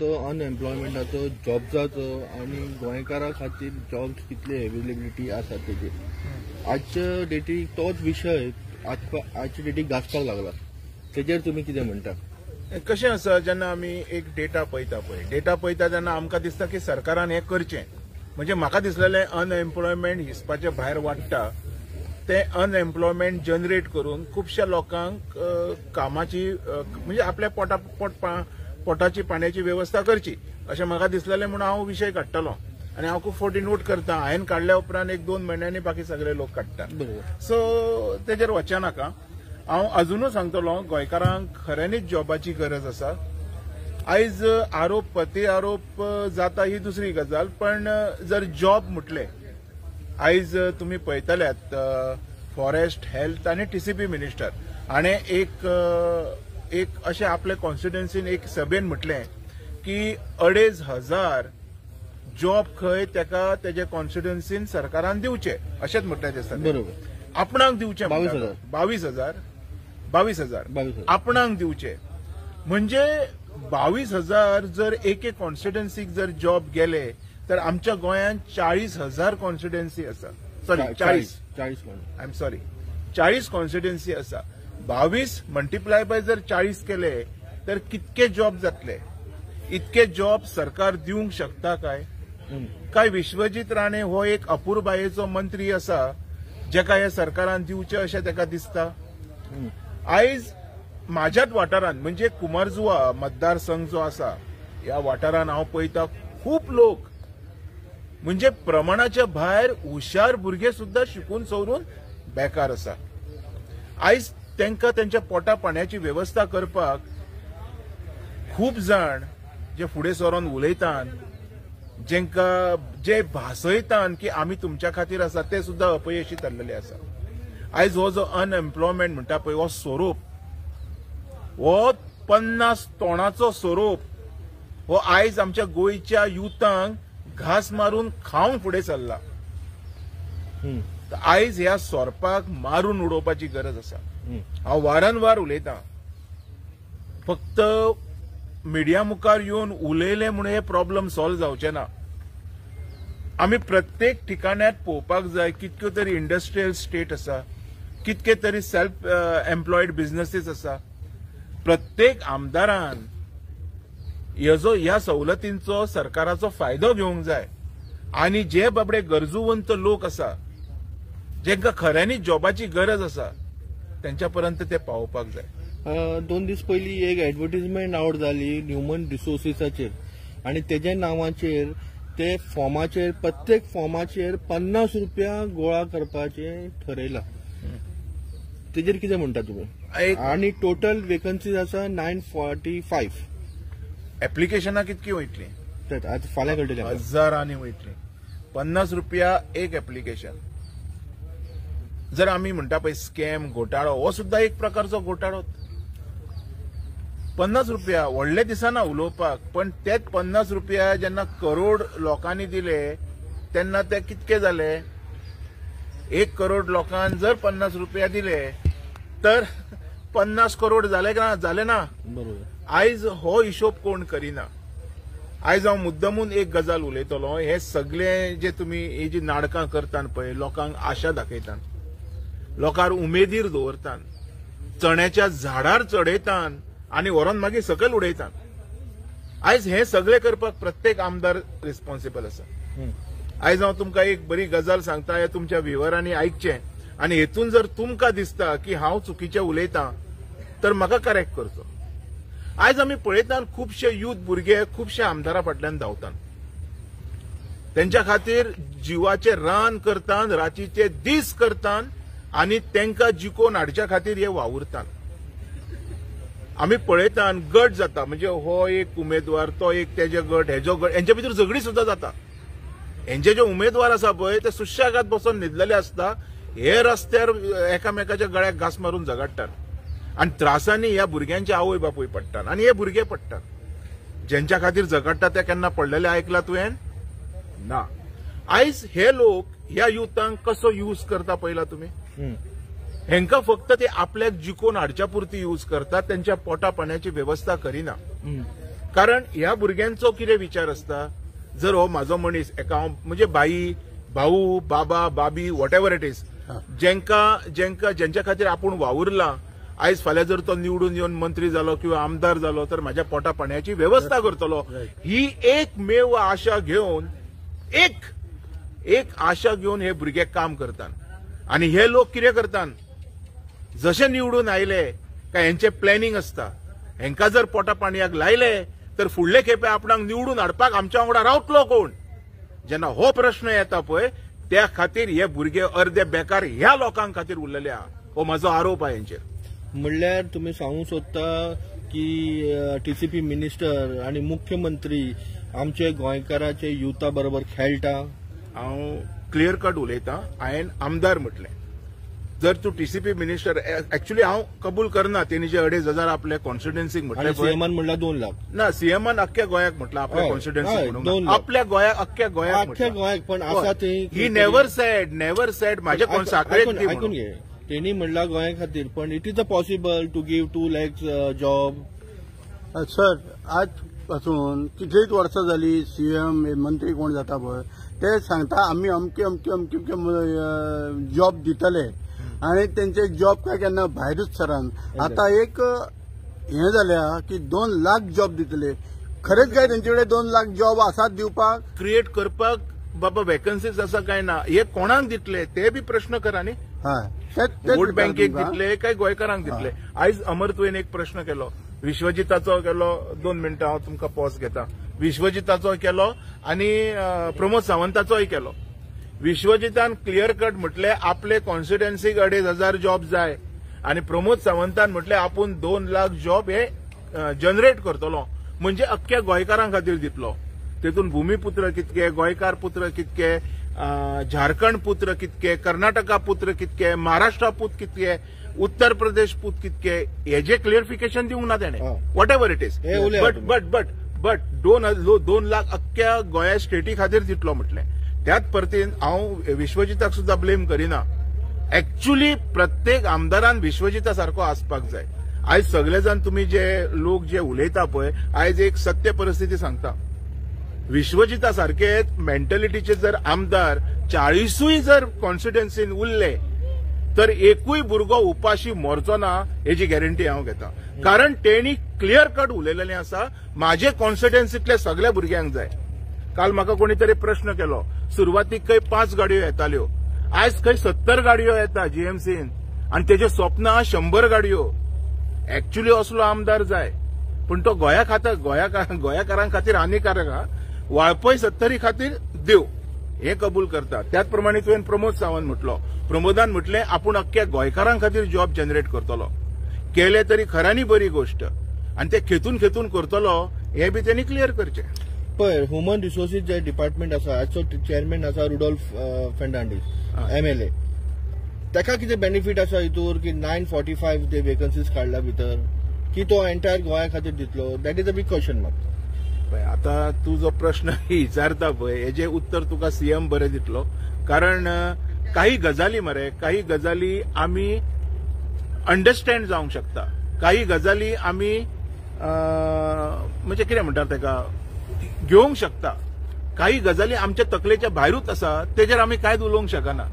तो अनएम्प्लॉयमेंटाचो जॉब्साचो आनी गोंयकारां खातीर जॉब्स कितले अवेलेबिलिटी आसा तेजेर आजच्या डेटीक तोच विशय आजच्या डेटीक गाजपाक लागला. तेजेर तुमी कितें म्हणटा? कशें आसा, जेन्ना आमी एक डेटा पळयता तेन्ना आमकां दिसता की सरकारान हें करचें. म्हणजे म्हाका दिसलेलें अनएम्प्लॉयमेंट हिसपाचे भायर वाडटा ते अनएम्प्लॉयमेंट जनरेट करून खुबश्या लोकांक कामाची म्हणजे आपल्या पोटाची पाण्याची व्यवस्था करची अशें म्हाका दिसलेलें म्हणून हांव विशय काडटलो आनी हांव खूब फावटी नोट करता. हांवें काडल्या उपरांत 1-2 म्हयन्यांनी बाकी सगळे लोक काडटात. सो तेजेर वचनाका. हांव अजुनूय सांगतलो गोंयकारांक खऱ्यांनीच जॉबाची गरज आसा. आयज आरोप प्रति आरोप जाता ही दुसरी गजाल, पण जर जॉब म्हटले आयज तुमी पळयतल्यात फॉरेस्ट हेल्थ आनी टीसीपी मिनिस्टर हाणें एक अशें आपल्या कॉन्स्टिट्युएन्सीन एक सभेन म्हटलें की 2,500 जॉब खंय तेका तेजे कॉन्स्टिट्युएन्सीन सरकारान दिवचे अशेंच म्हटलें दिसता. बरोबर. आपणाक दिवचे 22,000 आपणाक दिवचे म्हणजे 22,000 जर एक कॉन्स्टिट्युएन्सीक जर जॉब गेले तर आमच्या गोंयांत 40,000 कॉन्स्टिट्युएन्सी आसा. सॉरी 40 कॉन्स्टिट्युएन्सी आसा. 22 मल्टिप्लाय बाय जर 40 केले तर कितके जॉब जातले? इतके जॉब सरकार दिवंक शकता काय विश्वजीत राणे हो एक अपूर्बायेचो मंत्री आसा जेका हे सरकारान दिवचे अशें तेका दिसता? आयज म्हाज्याच वाठारांत म्हणजे कुमारजुवा मतदारसंघ जो आसा ह्या वाठारांत हांव पळयता खूब लोक म्हणजे प्रमाणाच्या भायर हुशार भुरगे सुद्धा शिकून सवरून बेकार आसा. आयज तांकां तेंच्या पोटा पाण्याची व्यवस्था करपाक खूब जाण जे फुडें सरून उलयतात, जे भासयतात की आमी तुमच्या खातीर आसा, ते सुद्धा अपयशी थारलेले आसा. आयज हो जो अनएम्प्लॉयमेंट म्हणटा पळय हो स्वरूप हो 50 तोणाचो स्वरूप हो आयज आमच्या गोंयच्या युथांक घास मारून खावंक फुडें चल्ला. आयज ह्या सोरपाक मारून उडोवपाची गरज आसा. हांव वारंवार उलयतां, फक्त मिडिया मुखार येवन उलयले म्हणून हे प्रॉब्लेम सॉल्व जावचे ना. आमी प्रत्येक ठिकाण्यात पळोवपाक जाय कितक्यो तरी इंडस्ट्रियल स्टेट आसा, कितके तरी सेल्फ एम्प्लॉयड बिझनेसीस आसा. प्रत्येक आमदारान ह्या सवलतींचो सरकाराचो फायदो घेवंक जाय आनी जे बाबडे गरजूवंत लोक आसा जेंका खऱ्यांनी जॉबाची गरज आसा तेंच्या पर्यंत ते पावोवपाक जाय. 2 दीस पयलीं एक एडवर्टिजमेंट आवट जाली ह्युमन रिसोर्सिसाचेर आनी तेज्या नांवाचेर ते फॉर्माचेर प्रत्येक फॉर्माचेर 50 रुपया गोळा करपाचें थरयलां. तेजेर कितें म्हणटा तुमी? आनी टोटल वेकन्सीज आसा 945. एप्लिकेशनां कितकी वयतली? फाल्यां कळटली. हजारांनी वयतली. 50 रुपया एक एप्लिकेशन. जर आमी म्हणटा पळय स्कॅम घोटाळो हो सुद्धा एक प्रकारचो घोटाळो. 50 रुपया व्हडले दिसना उलोवपाक, पण तेच 50 रुपया जेन्ना करोड लोकांनी दिले तेन्ना ते कितके जाले? 1 करोड लोकांनी जर 50 रुपया दिले तर 50 करोड जाले ना? बरोबर. आयज हो हिशोब कोण करिना. आयज हांव मुद्दमून एक गजाल उलयतलो. हे सगळे जे तुमी ही जी नाटकां करतात पळय, लोकांक आशा दाखयतात, लोकांक उमेदीर दवरतात, चण्याच्या झाडार चडयतात आनी व्हरून मागीर सकयल उडयतात. आयज हे सगळे करपाक प्रत्येक आमदार रिस्पॉन्सिबल आसा. आयज हांव तुमकां एक बरी गजाल सांगता, हे तुमच्या व्हिवरांनी आयकचें आनी हेतून जर तुमकां दिसता की हांव चुकीचें उलयतां तर म्हाका करेक्ट करचो. आयज आमी पळयतात खुबशे युथ भुरगे खुबशे आमदारा फाटल्यान धांवतात. तेंच्या खातीर जिवाचे रान करतात, रातीचे दीस करतात आनी तांकां जिखोवन हाडच्या खातीर हे वावुरतात. आमी पळयतात गट जाता, म्हणजे हो एक उमेदवार, तो एक तेजे गट, हेजो गट, हेंच्या भितर झगडी सुद्धा जाता. हेंचे जे उमेदवार आसा पळय ते सुशेगाद बसून न्हिदलेले आसता, हे रस्त्यार एकामेकाच्या गळ्याक घास मारून झगडटात आनी त्रासांनी ह्या भुरग्यांचे आवय बापूय पडटात आनी हे भुरगे पडटात. ज्यांच्या खातीर झगडटा ते केन्ना पडलेले आयकला तुवें? ना. आयज हे लोक ह्या युथांक कसो यूज करता पळयला तुमी? हेंका फक्त ते आपल्याक जिखोवन हाडच्या पुरती यूज करतात, त्यांच्या पोटा पाण्याची व्यवस्था करिना. कारण ह्या भुरग्यांचो कितें विचार आसता, जर हो म्हाजो मनीस एका म्हणजे बाई, भाऊ, बाबा, बाबी, वॉट एव्हर इट इज, ज्यांच्या खातीर आपूण वावुरला, आयज फाल्यां जर तो निवडून येवन मंत्री जालो किंवा आमदार जालो तर म्हाज्या पोटा पाण्याची व्यवस्था करतलो, ही एकमेव आशा घेवन एक आशा घेवन हे भुरगे काम करतात. आणि हे लोक कितें करतात, जशे निवडून आयले काय हेंचे प्लॅनिंग आसता, हेंका जर पोटा पाणयाक लायले तर फुडले खेपे आपणाक निवडून हाडपाक आमच्या वांगडा रावतलो कोण. जेन्ना हो प्रश्न येता पळय त्या खातीर हे भुरगे अर्दे बेकार ह्या लोकांक खातीर उरलेले आहा. हो म्हाजो आरोप आहे हेंचेर. म्हणल्यार तुम्ही सांगूंक सोदता की टीसीपी मिनिस्टर आणि मुख्यमंत्री आमचे गोंयकाराचे युथा बरोबर खेळटा. हांव क्लियर कट उलयतां, हांवें आमदार म्हटलें. जर तूं टीसीपी मिनिस्टर, एक्चुअली हांव कबूल करना तेणी जे 2,500 आपल्या कॉन्स्टिट्युएन्सीक म्हटलें. सीएमान म्हणला 2 लाख ना, सीएमान अख्ख्या गोंयाक म्हटलं आपल्या कॉन्स्टिट्युएन्सी, आपल्या गोंयाक अख्ख्या गोंयाक. पण आसा ते ही नेव्हर सेड माझ्या साखळेक ऐकून घे. त्यांनी म्हणला गोंया खातीर, पण it is a possible to give 2 lakhs job. Sir, आज पासून कितलीच वर्सां जाली सीएम मंत्री कोण जाता पळय ते सांगता आमी अमके अमके अमके अमके जॉब दितले आणि त्यांचे जॉब काय केन्ना भायरूच सरान. आता एक हें जाल्या की 2 लाख जॉब दितले. खरेंच काय तेंचे कडेन 2 लाख जॉब आसात दिवपाक, क्रिएट करपाक? बाबा वॅकन्सीज आसा काय ना, हे कोणाक दितले ते बी प्रश्न करा न्ही. वोट बँकेक दितले काय गोंयकारांक दितले. आयज अमर तुवेन एक प्रश्न केलो, विश्वजिताचो केलो. 2 मिनटां हांव तुमकां पॉज घेता. विश्वजिताचो केलो आणि प्रमोद सावंताचोय केलो. विश्वजितान क्लियर कट म्हटले आपले कॉन्स्टिट्युएन्सीक 2,500 जॉब जाय आणि प्रमोद सावंतान म्हटले आपूण 2 लाख जॉब हे जनरेट करतलो, म्हणजे अख्ख्या गोंयकारां खातीर दितलो. तेतून भूमिपुत्र कितके, गोंयकार पुत्र कितके, झारखंड पुत्र कितके, कर्नाटका पुत्र कितके, महाराष्ट्रा पूत कितके, उत्तर प्रदेश पूत कितके, हेजे क्लिअरिफिकेशन दिवंक ना तेणे. What ever it is. But 2 lakh अख्ख्या गोंया स्टेटी खातीर दितलो म्हटलें. त्याच परतीन हांव विश्वजिताक सुद्धा ब्लेम करिना. एक्चुअली प्रत्येक आमदारान विश्वजिता सारको आसपाक जाय. आयज सगळे जाण तुम्ही जे लोक जे उलयता पळय, आयज एक सत्य परिस्थिती सांगता. विश्वजिता सारखे मेंटॅलिटीचे जर आमदार 40 जर कॉन्स्टिट्युएन्सीन उरले तर एकूय भुरगो उपाशी मरचो ना हेची गॅरंटी हांव घेता. कारण तेणी क्लियर कट उलयलेलें आसा, म्हाजे कॉन्स्टिट्युएन्सींतल्या सगळ्या भुरग्यांक जाय. काल म्हाका कोणी तरी प्रश्न केलो, सुरवातीक खंय 5 गाडयो येताल्यो, आयज खंय 70 गाडयो येता जीएमसीन आणि तेजे स्वप्न 100 गाडयो. एक्चुअली असलो आमदार जाय, पण तो गोंयाकारां खातीर हानिकारक आहा. वाळपय 70 खातीर देव हे कबूल करता. त्याच प्रमाणे तुवें प्रमोद सावंत म्हटलो. प्रमोदान म्हटलें आपूण अख्ख्या गोंयकारां खातीर जॉब जनरेट करतलो. केले तरी खऱ्यांनी बरी गोष्ट, आणि ते खेतून करतलो हे बी त्यांनी क्लियर करचें. पळय, ह्युमन रिसोर्सीस जे डिपार्टमेंट आसा, आजचो चेअरमॅन आसा रुडॉल्फ फेर्नांडीस MLA, ताका कितें बेनिफीट आसा हितूर की 945 ते वेकन्सीज काडल्या भितर, की तो एंटायर गोंया खातीर दितलो? That is a big question mark. आता तू जो प्रश्न विचारता पळय हेजे उत्तर तुका सीएम बरें दितलो. कारण काही गजाली काही गजाली आमी अंडरस्टँड जावंक शकता, काही गजाली आमी म्हणजे कितें म्हणटात तेका घेवंक शकता, काही गजाली आमच्या तकलेच्या भायरूच आसा, तेजेर आमी कांयच उलोवंक शकना.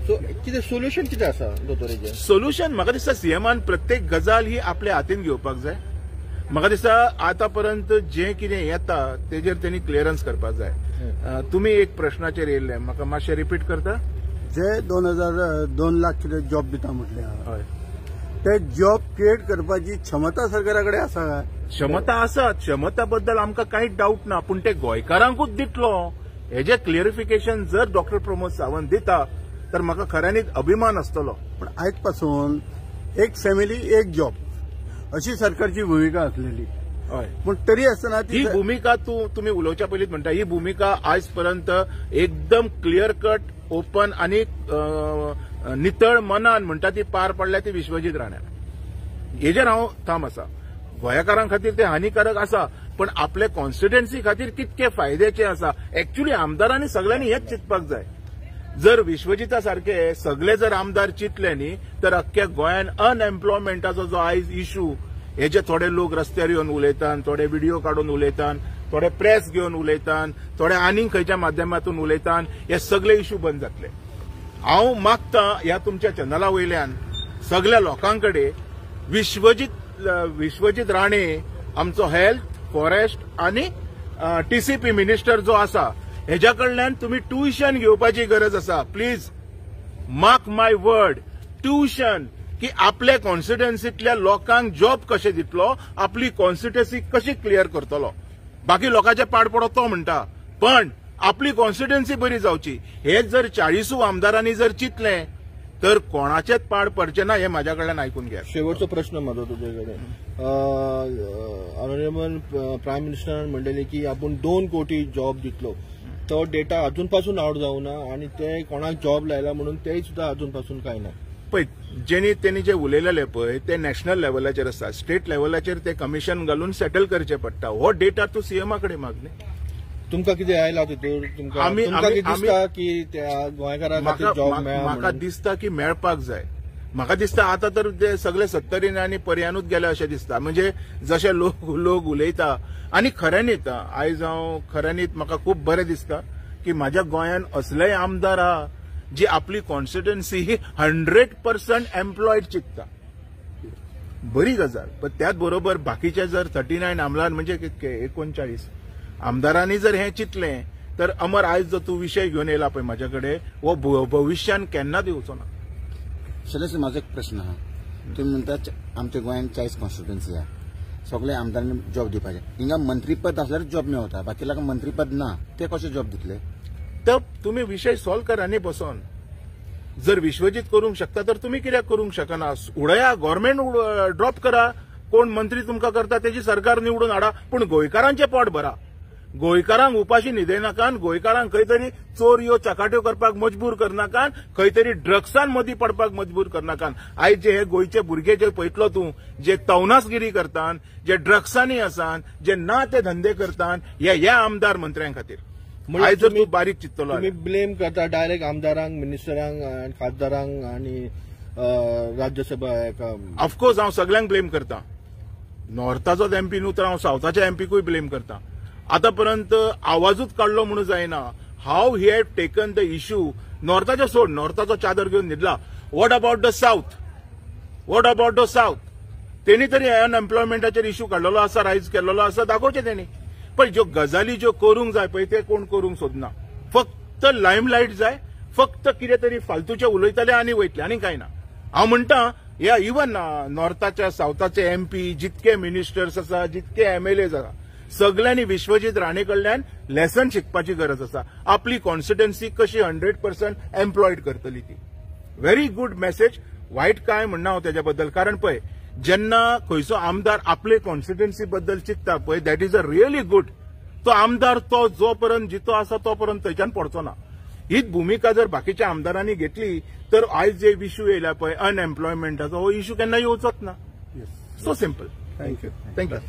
सो कितें सोल्युशन कितें आसा दोतोरेचें? सोल्युशन म्हाका दिसता सीएमान प्रत्येक गजाल ही आपल्या हातीन घेवपाक जाय. म्हाका दिसता आतापर्यंत जे कितें येता तेजेर तेणी क्लियरन्स करपाक जाय. तुम्ही एक प्रश्नाचेर येयल्ले, म्हाका मातशें रिपीट करता. जे 2 लाख कितें जॉब दिता म्हटलें, हय, ते जॉब क्रिएट करपाची क्षमता सरकारा कडेन आसा काय? क्षमता आसा. क्षमता बद्दल आमकां कांयच डाऊट ना, पूण ते गोंयकारांकूच दितलो हेजे क्लिअरिफिकेशन जर डॉक्टर प्रमोद सावंत दिता तर म्हाका खऱ्यांनीच अभिमान आसतलो. पण आयज पासून एक फॅमिली एक जॉब अशी सरकारची भूमिका असलेली. हय, पण तरी आसतना ही भूमिका तुम्ही उलोवच्या पयलींच म्हणटा, ही भूमिका आयज पर्यंत एकदम क्लियर कट, ओपन आणि नितळ मनान म्हणटा ती पार पडल्या ती विश्वजीत राण्यान. हेजेर हांव ठाम आसा. गोंयकारां खातीर ते हानिकारक आसा, पण आपल्या कॉन्स्टिट्युएन्सी खातीर कितके फायद्याचे आसा. एक्चुअली आमदारांनी सगळ्यांनी हेच चिंतपाक जाय. जर विश्वजिता सारखे सगळे जर आमदार चिंतले न्ही तर अख्ख्या गोंयान अनएम्प्लॉयमेंटाचो जो आयज इश्यू हे जे थोडे लोक रस्त्यार येवन उलयतात, थोडे व्हिडिओ काढून उलयतात, थोडे प्रेस घेवन उलयतात, थोडे आनीक खंयच्या माध्यमातून उलयतात, हे सगळे इश्यू बंद जातले. हांव मागतां ह्या तुमच्या चॅनला वयल्यान सगळ्या लोकांकडे विश्वजीत राणे आमचो हेल्थ, फॉरेस्ट आनी टीसीपी मिनिस्टर जो आसा हेज्या कडल्यान तुमी ट्युशन घेवपाची गरज आसा. Please mark my word, tuition की आपल्या कॉन्स्टिट्युएन्सींतल्या लोकांक जॉब कशें दितलो, आपली कॉन्स्टिट्युएन्सी कशी क्लियर करतलो. बाकी लोकांचे पाड पडो तो म्हणटा, पण आपली कॉन्स्टिट्युएन्सी बरी जावची. हेच जर 40 आमदारांनी जर चिंतलें तर कोणाचेच पाड पडचे ना हे माझ्या कडल्यान आयकून घ्या. शेवटचो प्रश्न माझो तुझ्याकडे. ऑनरेबल प्रायम मिनिस्टरान म्हणलेले की आपण 2 कोटी जॉब दितलो. तो डेटा अजूनपासून आउट जाऊ ना आणि ते कोणाक जॉब लायला म्हणून तेही सुद्धा अजूनपासून काही ना. पळय, त्यांनी जे उलयलेले पळय ते नॅशनल लेवलाचेर आसा. स्टेट लेवलाचेर ते कमिशन घालून सेटल करचे पडटा. हो डेटा तूं सीएमा कडेन मागले. तुमकां कितें आयला तितूर? तुमकां दिसता की त्या गोंयकारांक खातीर जॉब मेळ्ळा? म्हाका दिसता की मेळपाक जाय. म्हाका दिसता आतां तर ते सगळे 70 आनी पर्यानूच गेले अशें दिसता. म्हणजे जशे लोक उलयता आनी खऱ्यांनीच आयज हांव खऱ्यांनीच म्हाका खूब बरें दिसता की म्हाज्या गोंयान असलेय आमदार आहा जी आपली कॉन्स्टिट्युएन्सी ही 100% एम्प्लॉयड चिंतता. बरी गजाल. पण त्याच बरोबर बाकीचे जर 39 आमदार म्हणजे 39 आमदारांनी जर हे चिंतलें तर अमर आयज जो तूं विशय घेवन येयला पळय म्हाजे कडेन हो भविश्यान केन्नाच येवचो ना. शैलेश, म्हाजो एक प्रश्न आहा. तुम्ही म्हणतात आमच्या गोंयान 40 कॉन्स्टिट्युएन्सी आहा, सगळे आमदारांनी जॉब दिवपाचे. हिंगा मंत्रीपद असल्यार जॉब मेळटा, बाकी लोकांक मंत्रीपद ना, ते कशें जॉब दितले? तर तुम्ही विषय सॉल्व करा न्ही बसून. जर विश्वजीत करूंक शकता तर तुम्ही कित्याक करूंक शकना? उडया, गव्हर्नमेंट ड्रॉप करा. कोण मंत्री तुमकां करता तेजी सरकार निवडून हाडा, पूण गोंयकारांचे पोट भरा. गोंयकारांक उपाशी न्हिदय नाकान, गोंयकारांक खंय तरी चोरयो चकाट्यो करपाक मजबूर करनाकान, खंय तरी ड्रग्सान मदीं पडपाक मजबूर करनाकान. आयज जे हे गोंयचे भुरगे जे पळयतलो तूं, जे तवनासगिरी करतात, जे ड्रग्सांनी आसात, जे ना ते धंदे करतात, ह्या आमदार मंत्र्यां खातीर आयज जर तूं बारीक चिंतलो. तुम्ही ब्लेम करता डायरेक्ट आमदारांक, मिनिस्टरांक, खासदारांक आणि राज्यसभा. ऑफकोर्स हांव सगळ्यांक ब्लेम करता. नॉर्थाचोच एमपी न्हू तर हांव सावथाच्या एमपीकूय ब्लेम करता. आतापर्यंत आवाजूच काढलो म्हणून जायना. हाव he have taken the issue. नॉर्थाचो सोड, नॉर्थाचो चादर घेवन न्हिदला. What about the south? What about the south? त्यांनी तरी अनएम्प्लॉयमेंटाचेर इश्यू काडलेलो आसा, रायज केलेलो आसा, दाखोवचे त्यांनी. पण ज्यो गजाली ज्यो करूंक जाय पळय ते कोण करूंक सोदना. फक्त लायमलायट जाय, फक्त कितें तरी फालतूचे उलयतले आनी वयतले, आनी कांय ना. हांव म्हणटा ह्या इवन नॉर्थाच्या सावथाचे एमपी, जितके मिनिस्टर्स आसा, जितके एमएलएज आसा, सगळ्यांनी विश्वजीत राणे कडल्यान लेसन शिकपाची गरज आसा. आपली कॉन्स्टिट्युएन्सी कशी 100% एम्प्लॉयड करतली ती. Very good message. वायट काय म्हणना हांव त्याच्या बद्दल. कारण पळय, जेन्ना खंयचो आमदार आपले कॉन्स्टिट्युएन्सी बद्दल चिंतता पळय, that is a really good. तो आमदार तो जो पर्यंत जितो आसा तो पर्यंत थंयच्यान पडचो ना. हीच भूमिका जर बाकीच्या आमदारांनी घेतली तर आयज जे इश्यू येयला पळय अनएम्प्लॉयमेंटाचो, हो इश्यू केन्ना येवचोच ना. So simple. थँक्यू. थँक्यू.